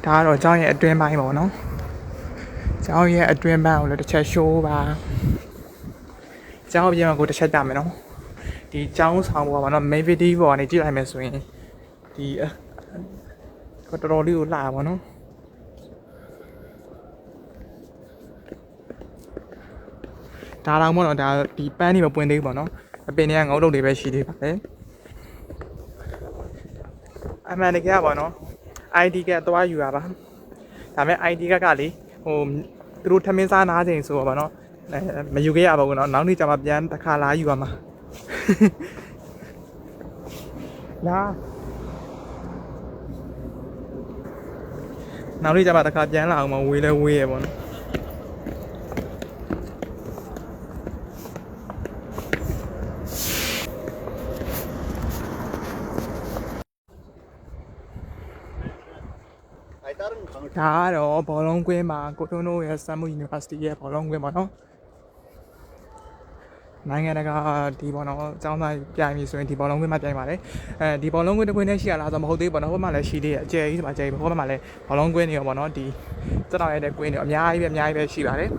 ဒါကတော့ကျောင်းရဲ့အတွင်းပိုင်းပေါ့နော်ကျောင်းရဲ့အတွင်းပိုင်းကိုလည်းတစ်ချက်ရှိုးပါကျောင်းပြင်မှာကိုတစ်ချက်ပြမယ်နော်ဒီကျောင်းဆောင်ပေါ်မှာနော် main video ပေါ်ကနေကြည့်လိုက်မယ်ဆိုရင်ဒီတော်တော်လေးကိုလှပါနော်ဒါတော့မဟုတ်တော့ဒါဒီပန်းတွေမပွင့်သေးဘူးပေါ့နော်အပင်တွေကငုံတုတ်တွေပဲရှိသေးပါတယ်အမှန်တကယ်ပါနော် ID ကသွားယူရပါဒါပေမဲ့ ID ကလေဟိုသူတို့ထမင်းစားနားချိန်ဆိုတော့ဗောနော်မယူခဲ့ရပါဘူးနော်နောက်နေ့ကျမှပြန်တစ်ခါလာယူရမှာလာနောက်နေ့ကျမှတစ်ခါပြန်လာအောင်မဝေးလဲဝေးရပေါ့နော်ဒါကတော့ဘောလုံးကွင်းမှာကိုထွန်းတို့ရဲ့ Samu University ရဲ့ဘောလုံးကွင်းပါနော်နိုင်ငံတကာဒီဘောလုံးအကြောင်းသားပြိုင်ပြီဆိုရင်ဒီဘောလုံးကွင်းမှာပြိုင်ပါတယ်အဲဒီဘောလုံးကွင်းတစ်ကွင်းနဲ့ရှိရလားဆိုတော့မဟုတ်သေးဘူးပေါ့နော်ဟိုမှာလည်းရှိသေးတယ်အကျယ်ကြီးဆိုမှအကျယ်ကြီးဟိုမှာလည်းဘောလုံးကွင်းတွေရောပေါ့နော်ဒီစက်တော်ရတဲ့ကွင်းတွေအများကြီးပဲရှိပါတယ်